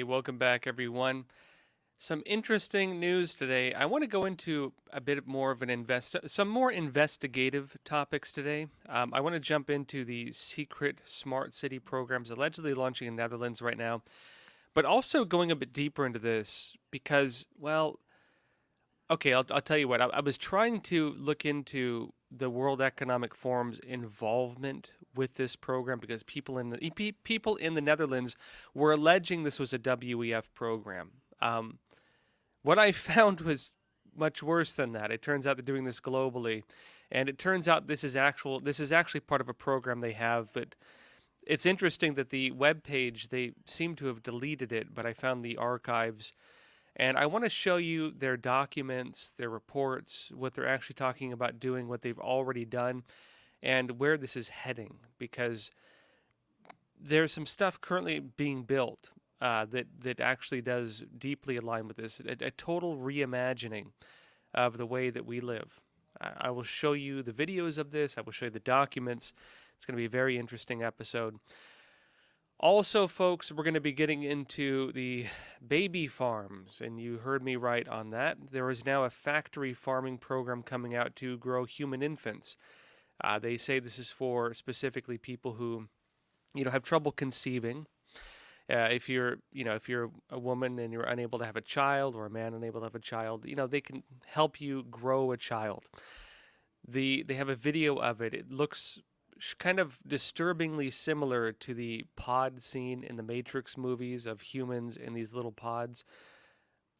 Hey, welcome back, everyone. Some interesting news today. I want to go into a bit more of some more investigative topics today. I want to jump into the secret smart city programs allegedly launching in Netherlands right now, but also going a bit deeper into this because, well, okay, I'll tell you what. I was trying to look into the World Economic Forum's involvement with this program because people in the Netherlands were alleging this was a WEF program. What I found was much worse than that. It turns out they're doing this globally, and it turns out this is actually part of a program they have. But it's interesting that the web page, they seem to have deleted it, but I found the archives, and I want to show you their documents, their reports, what they're actually talking about doing, what they've already done, and where this is heading. Because there's some stuff currently being built that actually does deeply align with this. A total reimagining of the way that we live. I will show you the videos of this. I will show you the documents. It's going to be a very interesting episode. Also, folks, we're going to be getting into the baby farms, and you heard me right on that. There is now a factory farming program coming out to grow human infants. They say this is for specifically people who, have trouble conceiving. If you're a woman and you're unable to have a child, or a man unable to have a child, they can help you grow a child. They have a video of it. It looks kind of disturbingly similar to the pod scene in the Matrix movies of humans in these little pods.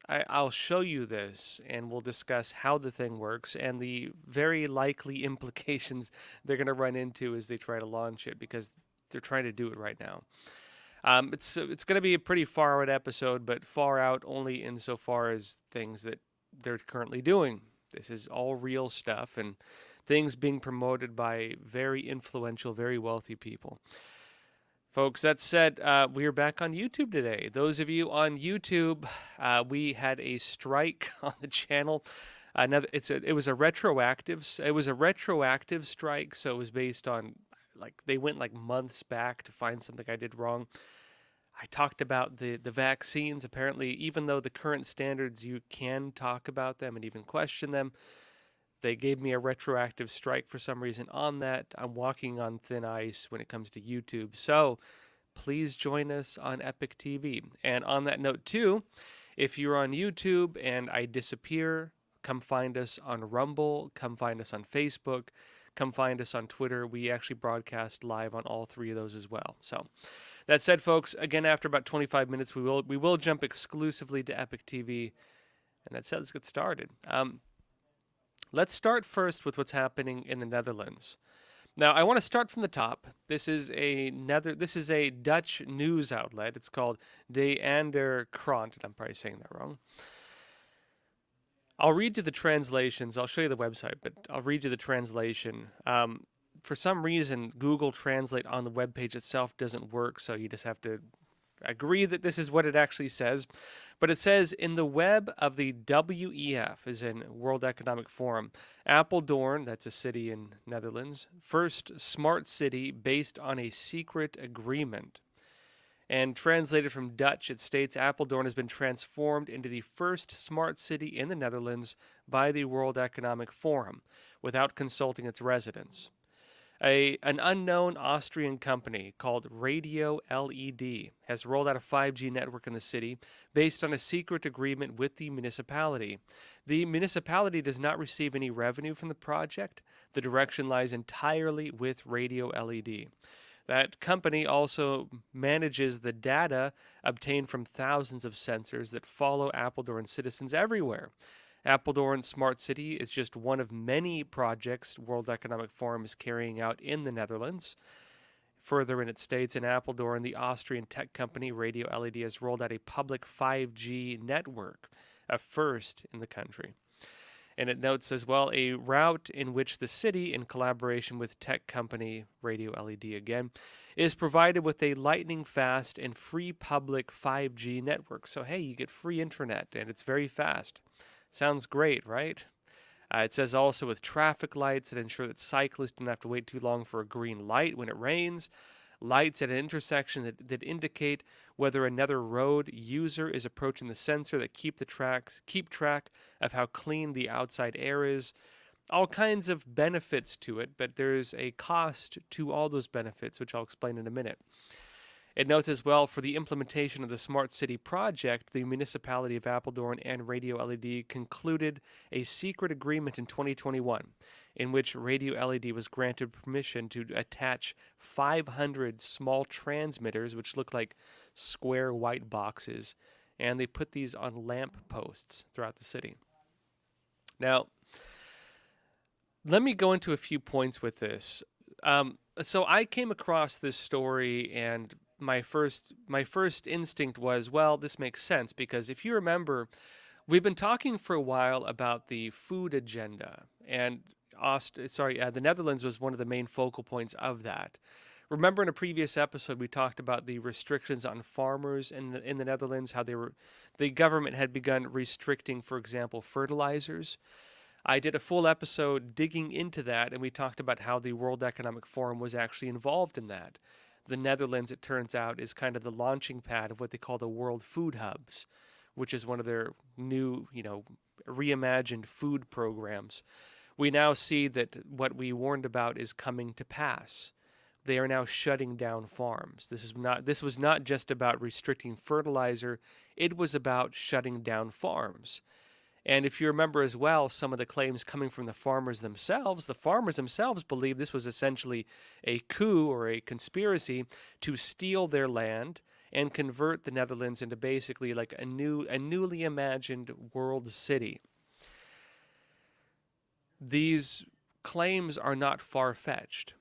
I'll show you this, and we'll discuss how the thing works and the very likely implications they're going to run into as they try to launch it, because they're trying to do it right now. It's going to be a pretty far out episode, but far out only insofar as things that they're currently doing. This is all real stuff and things being promoted by very influential, very wealthy people. Folks, that said, we are back on YouTube today. Those of you on YouTube, we had a strike on the channel. It was a retroactive strike, so it was based on, they went months back to find something I did wrong. I talked about the vaccines. Apparently, even though the current standards, you can talk about them and even question them, they gave me a retroactive strike for some reason on that. I'm walking on thin ice when it comes to YouTube. So please join us on Epic TV. And on that note too, if you're on YouTube and I disappear, come find us on Rumble, come find us on Facebook, come find us on Twitter. We actually broadcast live on all three of those as well. So that said, folks, again, after about 25 minutes, we will jump exclusively to Epic TV. And that said, let's get started. Let's start first with what's happening in the Netherlands. Now, I want to start from the top. This is a Dutch news outlet. It's called De Ander Krant. I'm probably saying that wrong. I'll read you the translations. I'll show you the website, but I'll read you the translation. For some reason, Google Translate on the webpage itself doesn't work, so you just have to agree that this is what it actually says. But it says, in the web of the WEF, as in World Economic Forum, Apeldoorn, that's a city in Netherlands, first smart city based on a secret agreement. And translated from Dutch, it states Apeldoorn has been transformed into the first smart city in the Netherlands by the World Economic Forum, without consulting its residents. An unknown Austrian company called Radio LED has rolled out a 5G network in the city based on a secret agreement with the municipality. The municipality does not receive any revenue from the project. The direction lies entirely with Radio LED. That company also manages the data obtained from thousands of sensors that follow Apeldoorn citizens everywhere. Apeldoorn Smart City is just one of many projects World Economic Forum is carrying out in the Netherlands. Further in its states, in Apeldoorn, the Austrian tech company Radio LED has rolled out a public 5G network, a first in the country. And it notes as well a route in which the city, in collaboration with tech company Radio LED again, is provided with a lightning-fast and free public 5G network. So hey, you get free internet, and it's very fast. Sounds great, right? It says also with traffic lights that ensure that cyclists don't have to wait too long for a green light when it rains. lights at an intersection that indicate whether another road user is approaching the sensor that keep track of how clean the outside air is. All kinds of benefits to it, but there's a cost to all those benefits, which I'll explain in a minute. It notes as well, for the implementation of the Smart City project, the municipality of Apeldoorn and Radio LED concluded a secret agreement in 2021 in which Radio LED was granted permission to attach 500 small transmitters, which look like square white boxes, and they put these on lamp posts throughout the city. Now, let me go into a few points with this. So I came across this story, and my first instinct was, well, this makes sense, because if you remember, we've been talking for a while about the food agenda, and the Netherlands was one of the main focal points of that. Remember, in a previous episode, we talked about the restrictions on farmers in the Netherlands, how the government had begun restricting, for example, fertilizers. I did a full episode digging into that, and we talked about how the World Economic Forum was actually involved in that. The Netherlands, it turns out, is kind of the launching pad of what they call the World Food Hubs, which is one of their new, reimagined food programs. We now see that what we warned about is coming to pass. They are now shutting down farms. This was not just about restricting fertilizer, it was about shutting down farms. And if you remember as well, some of the claims coming from the farmers themselves believed this was essentially a coup or a conspiracy to steal their land and convert the Netherlands into basically like a newly imagined world city. These claims are not far-fetched.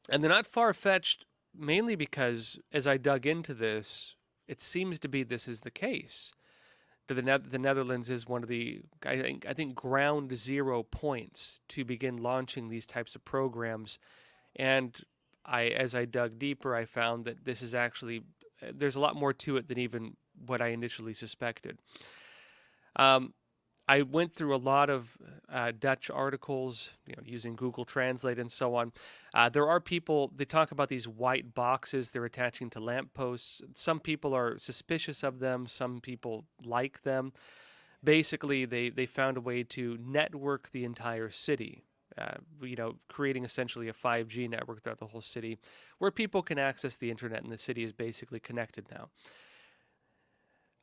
And they're not far-fetched mainly because, as I dug into this, it seems to be this is the case. The Netherlands is one of the, I think, ground zero points to begin launching these types of programs. And as I dug deeper, I found that this is actually, there's a lot more to it than even what I initially suspected. I went through a lot of Dutch articles, using Google Translate and so on. There are people, they talk about these white boxes they're attaching to lampposts. Some people are suspicious of them. Some people like them. Basically, they found a way to network the entire city, creating essentially a 5G network throughout the whole city where people can access the internet, and the city is basically connected now.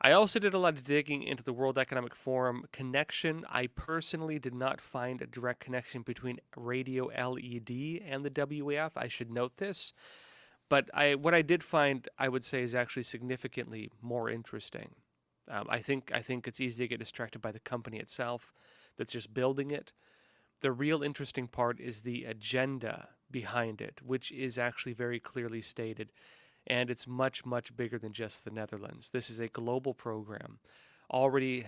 I also did a lot of digging into the World Economic Forum connection. I personally did not find a direct connection between Radio LED and the WEF. I should note this. But what I did find, I would say, is actually significantly more interesting. I think it's easy to get distracted by the company itself that's just building it. The real interesting part is the agenda behind it, which is actually very clearly stated. And it's much, much bigger than just the Netherlands. This is a global program, already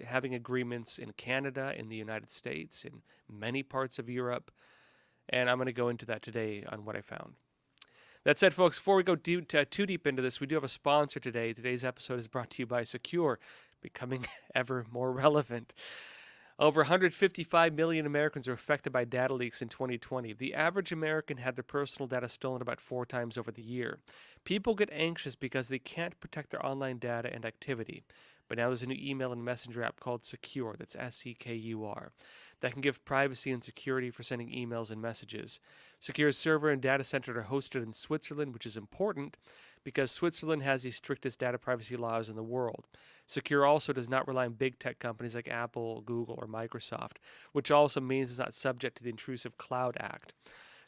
having agreements in Canada, in the United States, in many parts of Europe. And I'm going to go into that today on what I found. That said, folks, before we go too deep into this, we do have a sponsor today. Today's episode is brought to you by Secure, becoming ever more relevant. Over 155 million Americans are affected by data leaks in 2020. The average American had their personal data stolen about 4 times over the year. People get anxious because they can't protect their online data and activity. But now there's a new email and messenger app called Secure, that's S-E-K-U-R, that can give privacy and security for sending emails and messages. Secure's server and data center are hosted in Switzerland, which is important because Switzerland has the strictest data privacy laws in the world. Secure also does not rely on big tech companies like Apple, Google, or Microsoft, which also means it's not subject to the Intrusive Cloud Act.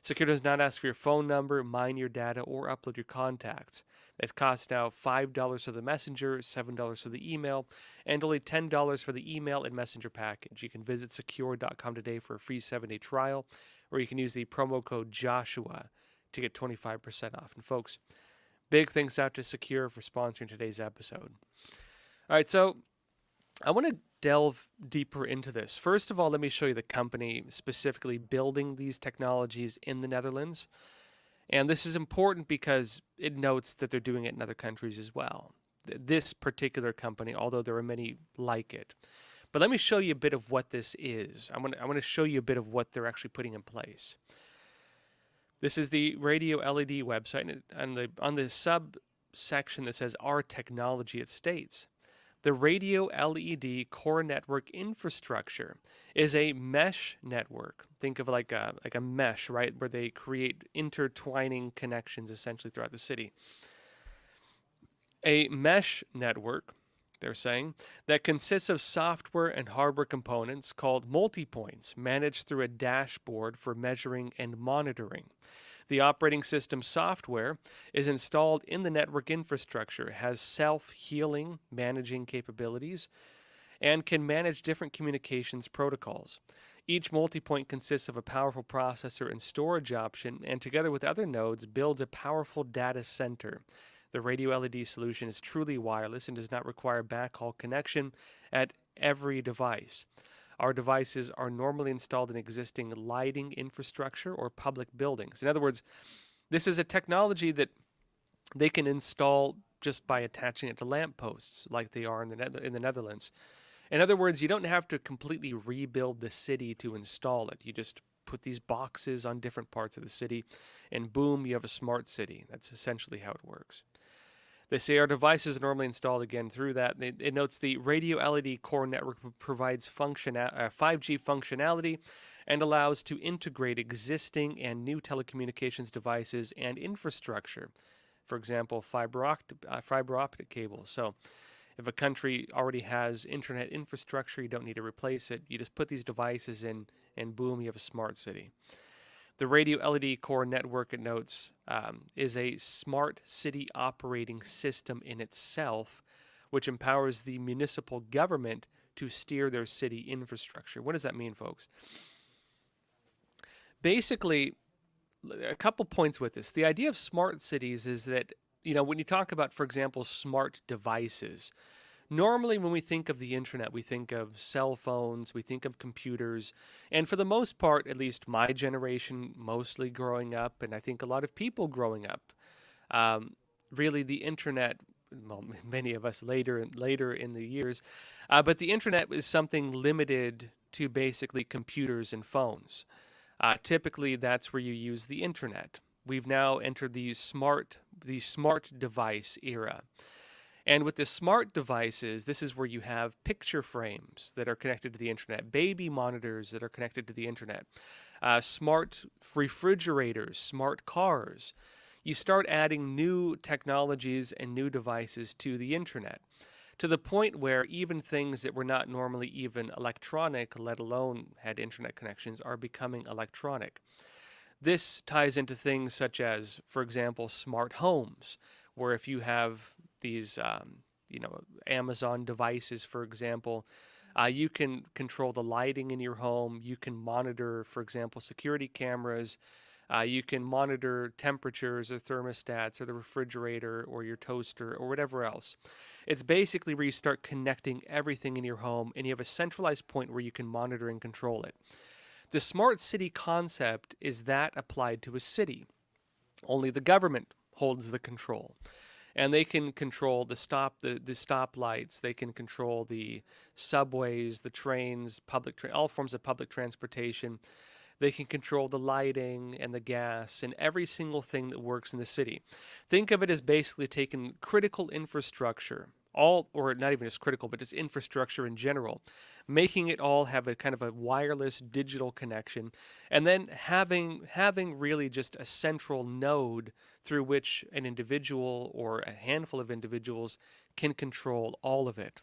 Secure does not ask for your phone number, mine your data, or upload your contacts. It costs now $5 for the messenger, $7 for the email, and only $10 for the email and messenger package. You can visit secure.com today for a free 7-day trial, or you can use the promo code Joshua to get 25% off. And folks, big thanks out to Secure for sponsoring today's episode. All right, so I want to delve deeper into this. First of all, let me show you the company specifically building these technologies in the Netherlands. And this is important because it notes that they're doing it in other countries as well. This particular company, although there are many like it. But let me show you a bit of what this is. I want to show you a bit of what they're actually putting in place. This is the radio LED website, and on the subsection that says Our Technology, it states, the radio LED core network infrastructure is a mesh network. Think of like a mesh, right, where they create intertwining connections essentially throughout the city. A mesh network, they're saying, that consists of software and hardware components called multipoints managed through a dashboard for measuring and monitoring. The operating system software is installed in the network infrastructure, has self-healing managing capabilities, and can manage different communications protocols. Each multipoint consists of a powerful processor and storage option, and together with other nodes builds a powerful data center. The radio LED solution is truly wireless and does not require backhaul connection at every device. Our devices are normally installed in existing lighting infrastructure or public buildings. In other words, this is a technology that they can install just by attaching it to lampposts like they are in the Netherlands. In other words, you don't have to completely rebuild the city to install it. You just put these boxes on different parts of the city, and boom, you have a smart city. That's essentially how it works. They say our devices are normally installed again through that. It notes the radio LED core network provides 5G functionality and allows to integrate existing and new telecommunications devices and infrastructure. For example, fiber optic cables. So if a country already has internet infrastructure, you don't need to replace it. You just put these devices in, and boom, you have a smart city. The radio LED core network, it notes, is a smart city operating system in itself, which empowers the municipal government to steer their city infrastructure. What does that mean, folks? Basically, a couple points with this. The idea of smart cities is that, when you talk about, for example, smart devices, normally when we think of the internet, we think of cell phones, we think of computers, and for the most part, at least my generation, mostly growing up, and I think a lot of people growing up, really the internet, well, many of us later in the years, but the internet is something limited to basically computers and phones. Typically, that's where you use the internet. We've now entered the smart device era. And with the smart devices, this is where you have picture frames that are connected to the internet, baby monitors that are connected to the internet, smart refrigerators, smart cars. You start adding new technologies and new devices to the internet, to the point where even things that were not normally even electronic, let alone had internet connections, are becoming electronic. This ties into things such as, for example, smart homes, where if you have these, Amazon devices, for example, you can control the lighting in your home. You can monitor, for example, security cameras. You can monitor temperatures or thermostats or the refrigerator or your toaster or whatever else. It's basically where you start connecting everything in your home, and you have a centralized point where you can monitor and control it. The smart city concept is that applied to a city. Only the government holds the control. And they can control the stoplights. They can control the subways, the trains, all forms of public transportation. They can control the lighting and the gas and every single thing that works in the city. Think of it as basically taking critical infrastructure, or not even just critical, but just infrastructure in general, making it all have a kind of a wireless digital connection, and then having really just a central node through which an individual or a handful of individuals can control all of it.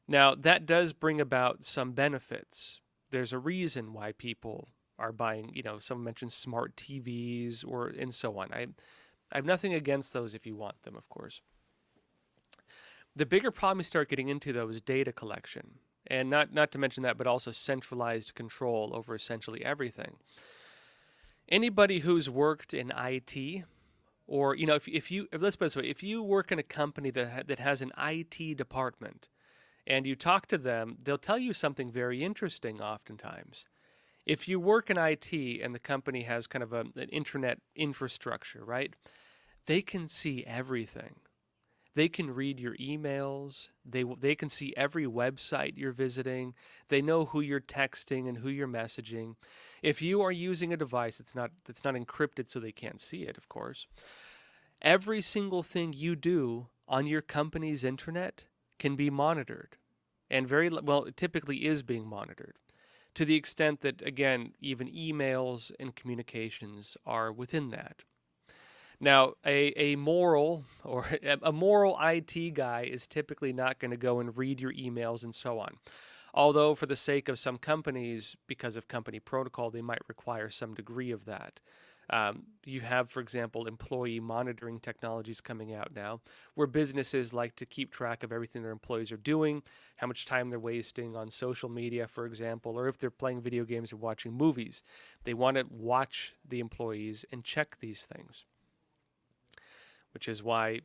Now, that does bring about some benefits. There's a reason why people are buying, someone mentioned smart TVs and so on. I have nothing against those if you want them, of course. The bigger problem you start getting into, though, is data collection. And not to mention that, but also centralized control over essentially everything. Anybody who's worked in IT, or, let's put it this way, if you work in a company that has an IT department, and you talk to them, they'll tell you something very interesting oftentimes. If you work in IT and the company has kind of an internet infrastructure, right, they can see everything. They can read your emails. They can see every website you're visiting. They know who you're texting and who you're messaging. If you are using a device that's not encrypted so they can't see it, of course, every single thing you do on your company's internet can be monitored, and well, it typically is being monitored to the extent that, again, even emails and communications are within that. Now, a moral or a moral IT guy is typically not going to go and read your emails and so on. Although, for the sake of some companies, because of company protocol, they might require some degree of that. You have, for example, employee monitoring technologies coming out now, where businesses like to keep track of everything their employees are doing, how much time they're wasting on social media, for example, or if they're playing video games or watching movies. They want to watch the employees and check these things, which is why,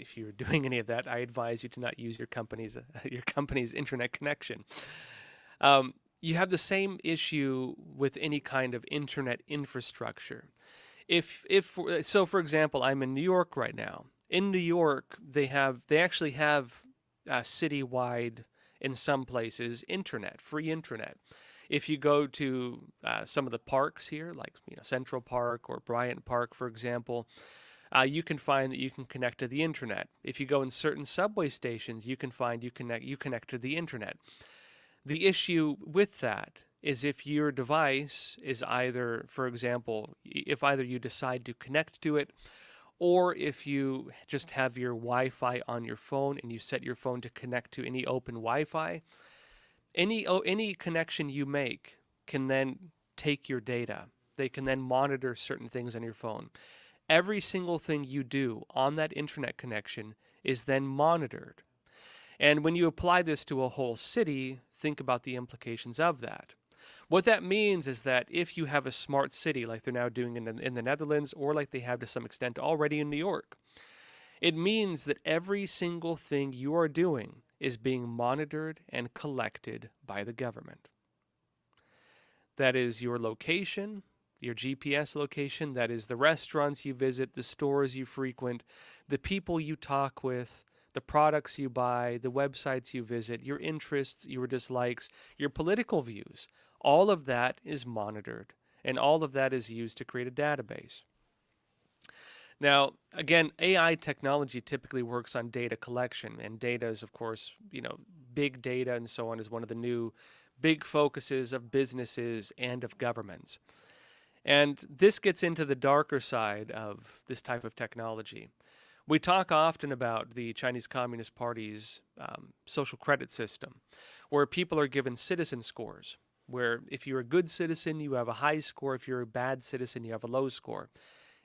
if you're doing any of that, I advise you to not use your company's internet connection. You have the same issue with any kind of internet infrastructure. If so, for example, I'm in New York right now. In New York, they actually have citywide, in some places, free internet. If you go to some of the parks here, like Central Park or Bryant Park, for example, you can find that you can connect to the internet. If you go in certain subway stations, you can find you connect to the internet. The issue with that is if your device is either, for example, if either you decide to connect to it, or if you just have your Wi-Fi on your phone and you set your phone to connect to any open Wi-Fi, any connection you make can then take your data. They can then monitor certain things on your phone. Every single thing you do on that internet connection is then monitored. And when you apply this to a whole city, think about the implications of that. What that means is that if you have a smart city like they're now doing in the Netherlands, or like they have to some extent already in New York, it means that every single thing you are doing is being monitored and collected by the government. That is your location, your GPS location, that is the restaurants you visit, the stores you frequent, the people you talk with, the products you buy, the websites you visit, your interests, your dislikes, your political views. All of that is monitored, and all of that is used to create a database. Now, again, AI technology typically works on data collection, and data is, of course, big data and so on is one of the new big focuses of businesses and of governments. And this gets into the darker side of this type of technology. We talk often about the Chinese Communist Party's social credit system, where people are given citizen scores, where if you're a good citizen, you have a high score. If you're a bad citizen, you have a low score.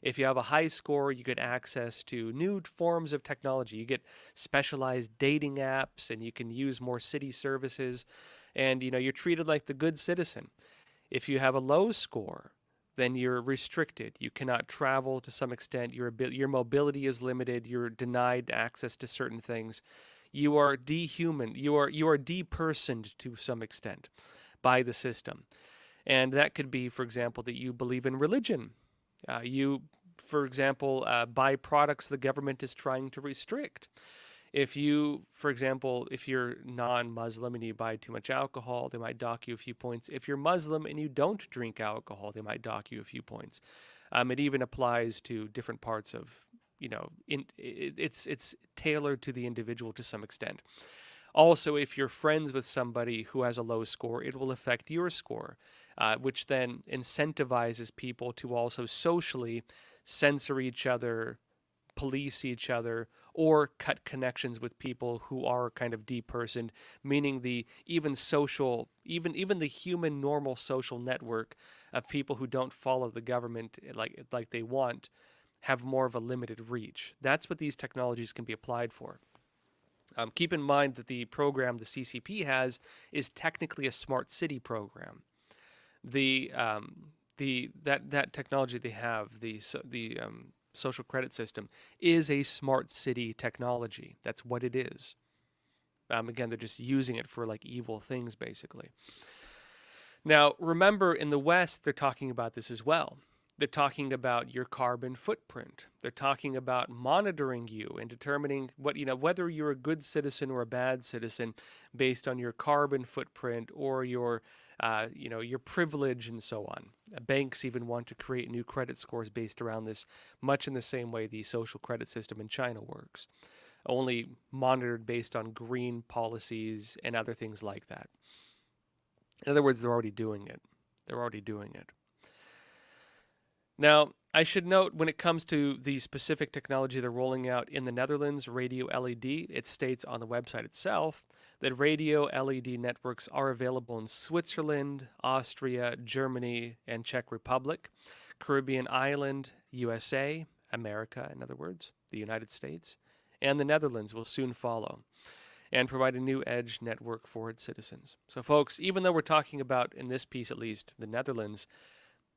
If you have a high score, you get access to new forms of technology. You get specialized dating apps, and you can use more city services, and you're treated like the good citizen. If you have a low score, then you're restricted. You cannot travel to some extent. Your mobility is limited. You're denied access to certain things. You are dehuman. You are depersoned to some extent by the system. And that could be, for example, that you believe in religion. You, for example, buy products the government is trying to restrict. If you, for example, if you're non-Muslim and you buy too much alcohol, they might dock you a few points. If you're Muslim and you don't drink alcohol, they might dock you a few points. It even applies to different parts of, it's tailored to the individual to some extent. Also, if you're friends with somebody who has a low score, it will affect your score, which then incentivizes people to also socially censor each other, police each other, or cut connections with people who are kind of depersoned, meaning even the human normal social network of people who don't follow the government like they want have more of a limited reach. That's what these technologies can be applied for. Keep in mind that the program the CCP has is technically a smart city program. That technology they have, the social credit system, is a smart city technology. That's what it is. Again, they're just using it for evil things, basically. Now, remember, in the West, they're talking about this as well. They're talking about your carbon footprint. They're talking about monitoring you and determining whether you're a good citizen or a bad citizen based on your carbon footprint or your privilege and so on. Banks even want to create new credit scores based around this, much in the same way the social credit system in China works, only monitored based on green policies and other things like that. In other words, they're already doing it. They're already doing it. Now, I should note when it comes to the specific technology they're rolling out in the Netherlands, radio LED, it states on the website itself that radio LED networks are available in Switzerland, Austria, Germany, and Czech Republic, Caribbean island, USA, America, in other words, the United States, and the Netherlands will soon follow and provide a new edge network for its citizens. So, folks, even though we're talking about, in this piece at least, the Netherlands,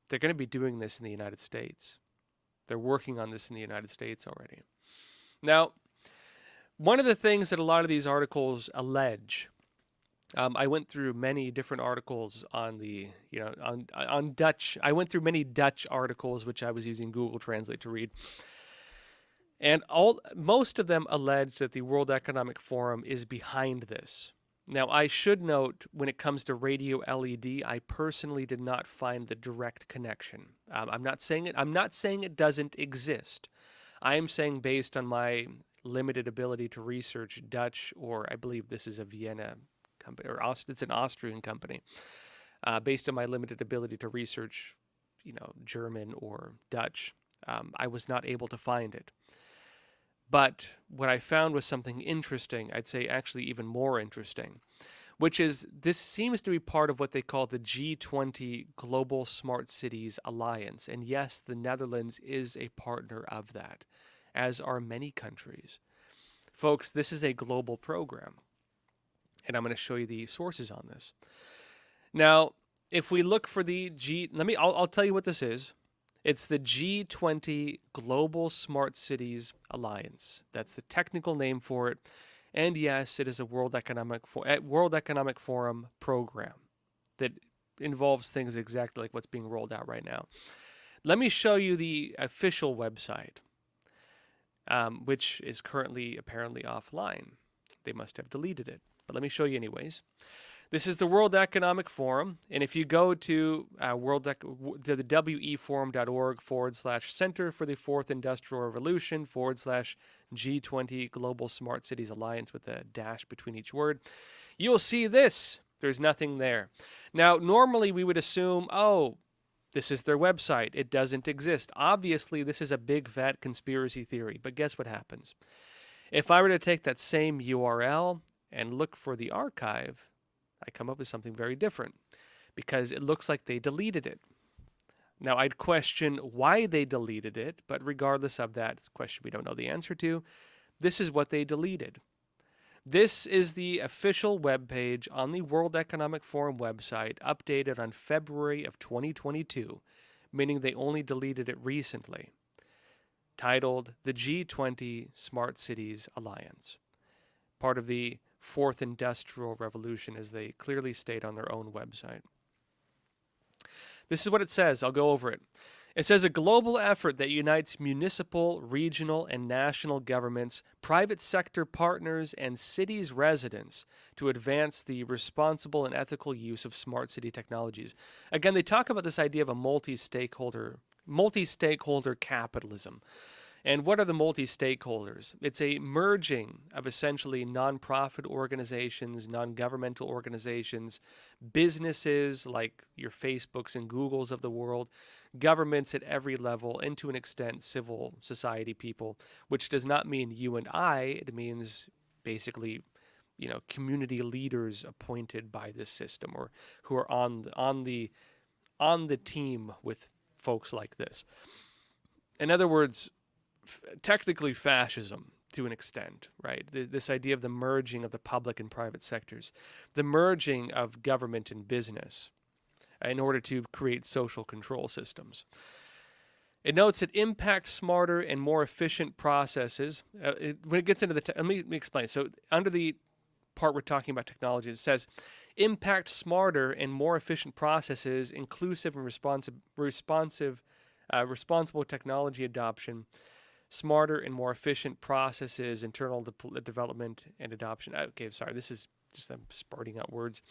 they're going to be doing this in the United States. They're working on this in the United States already. Now, one of the things that a lot of these articles allege, I went through many different articles on on Dutch. I went through many Dutch articles, which I was using Google Translate to read. And most of them allege that the World Economic Forum is behind this. Now, I should note, when it comes to radio LED, I personally did not find the direct connection. I'm not saying it doesn't exist. I am saying, based on my limited ability to research Dutch, or I believe this is a Vienna company, or it's an Austrian company. Based on my limited ability to research, German or Dutch, I was not able to find it. But what I found was something interesting, I'd say actually even more interesting, which is this seems to be part of what they call the G20 Global Smart Cities Alliance. And yes, the Netherlands is a partner of that, as are many countries. Folks, this is a global program. And I'm going to show you the sources on this. Now, if we look for the I'll tell you what this is. It's the G20 Global Smart Cities Alliance. That's the technical name for it. And yes, it is a World Economic Forum program that involves things exactly like what's being rolled out right now. Let me show you the official website, which is currently apparently offline. They must have deleted it, but let me show you anyways. This is the World Economic Forum, and if you go to the weforum.org/Center for the Fourth Industrial Revolution /G20 Global Smart Cities Alliance with a dash between each word, you'll see this. There's nothing there. Now, normally we would assume, this is their website. It doesn't exist. Obviously, this is a big fat conspiracy theory, but guess what happens? If I were to take that same URL and look for the archive, I come up with something very different, because it looks like they deleted it. Now, I'd question why they deleted it, but regardless of that question we don't know the answer to, this is what they deleted. This is the official webpage on the World Economic Forum website, updated on February of 2022, meaning they only deleted it recently, titled the G20 Smart Cities Alliance, part of the Fourth Industrial Revolution, as they clearly state on their own website. This is what it says. I'll go over it. It says a global effort that unites municipal, regional, and national governments, private sector partners, and cities residents to advance the responsible and ethical use of smart city technologies. Again, they talk about this idea of a multi-stakeholder capitalism. And what are the multi-stakeholders? It's a merging of essentially nonprofit organizations, non-governmental organizations, businesses like your Facebooks and Googles of the world, governments at every level, and to an extent civil society people, which does not mean you and I. It means basically, community leaders appointed by this system, or who are on the team with folks like this. In other words, technically fascism to an extent, right? This idea of the merging of the public and private sectors, the merging of government and business in order to create social control systems. It notes that impact smarter and more efficient processes. When it gets into let me explain. So under the part we're talking about technology, it says impact smarter and more efficient processes, inclusive and responsive responsible technology adoption, smarter and more efficient processes, internal development and adoption. Okay, sorry, this is just I'm spurting out words.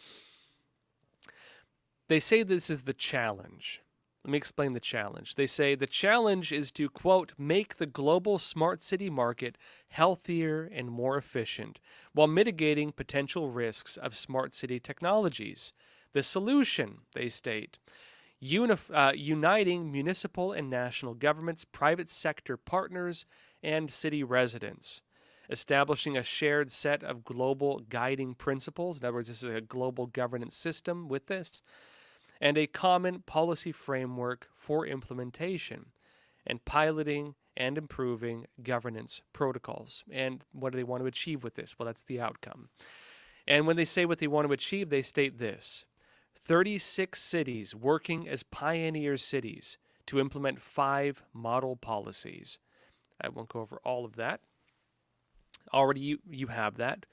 They say this is the challenge. Let me explain the challenge. They say the challenge is to, quote, make the global smart city market healthier and more efficient while mitigating potential risks of smart city technologies. The solution, they state, uniting municipal and national governments, private sector partners, and city residents. Establishing a shared set of global guiding principles. In other words, this is a global governance system with this, and a common policy framework for implementation, and piloting and improving governance protocols. And what do they want to achieve with this? Well, that's the outcome. And when they say what they want to achieve, they state this: 36 cities working as pioneer cities to implement 5 model policies. I won't go over all of that. Already you have that.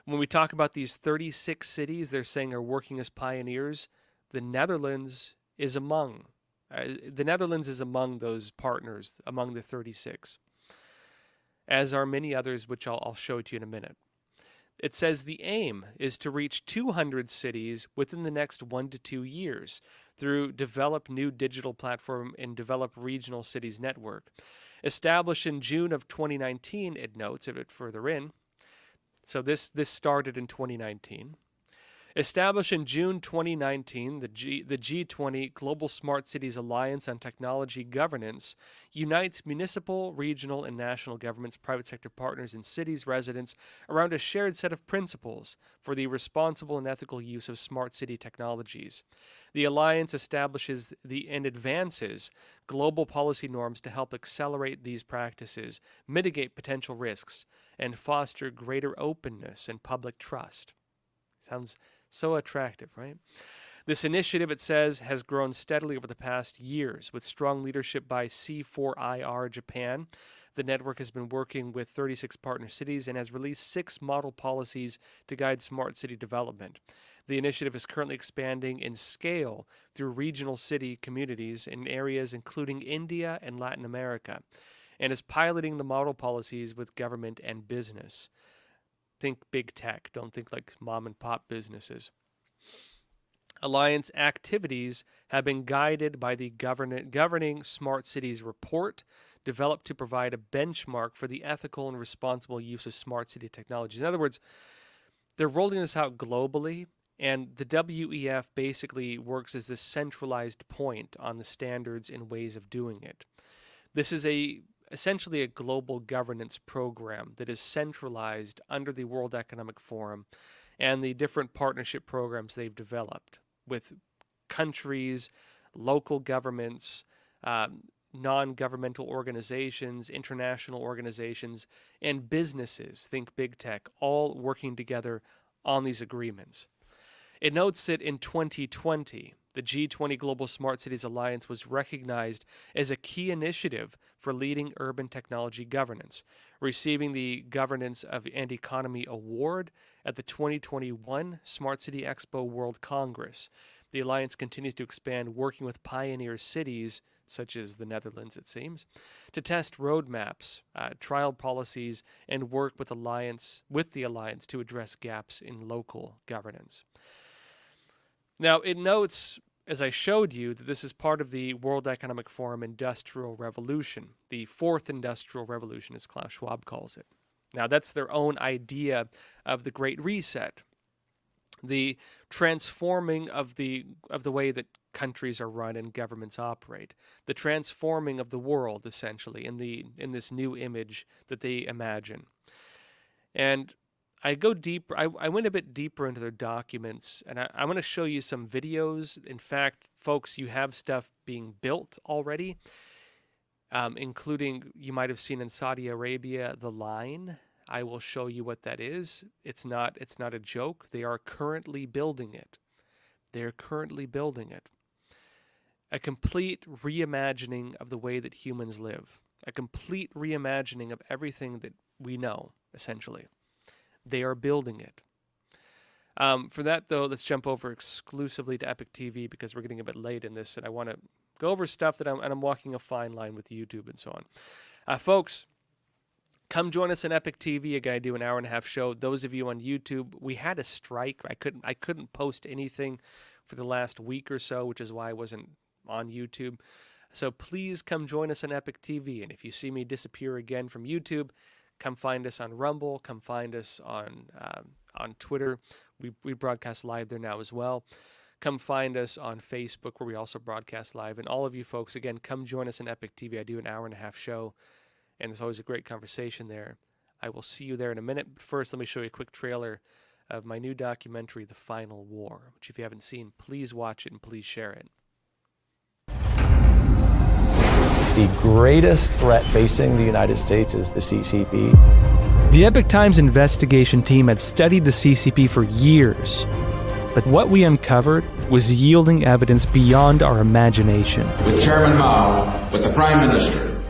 When we talk about these 36 cities they're saying are working as pioneers, the Netherlands is among those partners, among the 36, as are many others, which I'll show it to you in a minute. It says the aim is to reach 200 cities within the next 1 to 2 years through develop new digital platform and develop regional cities network. Established in June of 2019, it notes a bit further in. So this started in 2019. Established in June 2019, the G20 Global Smart Cities Alliance on Technology Governance unites municipal, regional, and national governments, private sector partners, and cities residents around a shared set of principles for the responsible and ethical use of smart city technologies. The alliance establishes and advances global policy norms to help accelerate these practices, mitigate potential risks, and foster greater openness and public trust. Sounds so attractive, right? This initiative, it says, has grown steadily over the past years with strong leadership by C4IR Japan. The network has been working with 36 partner cities and has released 6 model policies to guide smart city development. The initiative is currently expanding in scale through regional city communities in areas including India and Latin America, and is piloting the model policies with government and business. Think big tech. Don't think like mom and pop businesses. Alliance activities have been guided by the Governing Smart Cities report, developed to provide a benchmark for the ethical and responsible use of smart city technologies. In other words, they're rolling this out globally, and the WEF basically works as this centralized point on the standards and ways of doing it. This is essentially a global governance program that is centralized under the World Economic Forum and the different partnership programs they've developed with countries, local governments, non-governmental organizations, international organizations, and businesses, think big tech, all working together on these agreements. It notes that in 2020, the G20 Global Smart Cities Alliance was recognized as a key initiative for leading urban technology governance, receiving the Governance and Economy Award at the 2021 Smart City Expo World Congress. The Alliance continues to expand, working with pioneer cities, such as the Netherlands, it seems, to test roadmaps, trial policies, and work with the Alliance to address gaps in local governance. Now, it notes, as I showed you, that this is part of the World Economic Forum Industrial Revolution, the fourth industrial revolution, as Klaus Schwab calls it. Now, that's their own idea of the Great Reset, the transforming of the way that countries are run and governments operate, the transforming of the world, essentially, in this new image that they imagine. And I go deeper. I went a bit deeper into their documents, and I'm going to show you some videos. In fact, folks, you have stuff being built already, including, you might have seen in Saudi Arabia, the line. I will show you what that is. It's not a joke. They are currently building it. They're currently building it. A complete reimagining of the way that humans live. A complete reimagining of everything that we know, essentially. They are building it. For that, though, let's jump over exclusively to Epic TV because we're getting a bit late in this, and I want to Go over stuff that I'm walking a fine line with YouTube and so on. Folks, come join us on Epic TV. Again, I do an hour-and-a-half show. Those of you on YouTube, we had a strike. I couldn't post anything for the last week or so, which is why I wasn't on YouTube. So please come join us on Epic TV. And if you see me disappear again from YouTube, come find us on Rumble. Come find us on Twitter. We broadcast live there now as well. Come find us on Facebook, where we also broadcast live. And all of you folks, again, come join us on Epic TV. I do an hour-and-a-half show, and there's always a great conversation there. I will see you there in a minute. But first, let me show you a quick trailer of my new documentary, The Final War, which if you haven't seen, please watch it and please share it. The greatest threat facing the United States is the CCP. The Epoch Times investigation team had studied the CCP for years, but what we uncovered was yielding evidence beyond our imagination. With Chairman Mao, with the Prime Minister,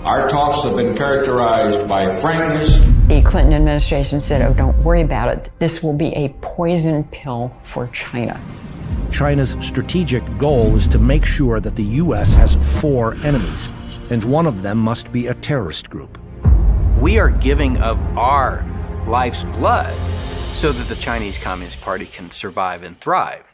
our talks have been characterized by frankness. The Clinton administration said, oh, don't worry about it. This will be a poison pill for China. China's strategic goal is to make sure that the U.S. has 4 enemies, and one of them must be a terrorist group. We are giving of our life's blood so that the Chinese Communist Party can survive and thrive.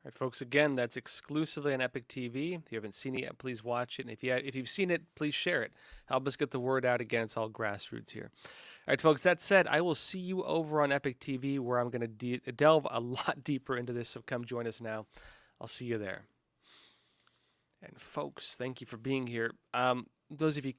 All right, folks, again, that's exclusively on Epic TV. If you haven't seen it yet, please watch it. And if you've seen it, please share it. Help us get the word out. Again, it's all grassroots here. All right, folks, that said, I will see you over on Epic TV, where I'm going to delve a lot deeper into this, so come join us now. I'll see you there. And folks, thank you for being here. Those of you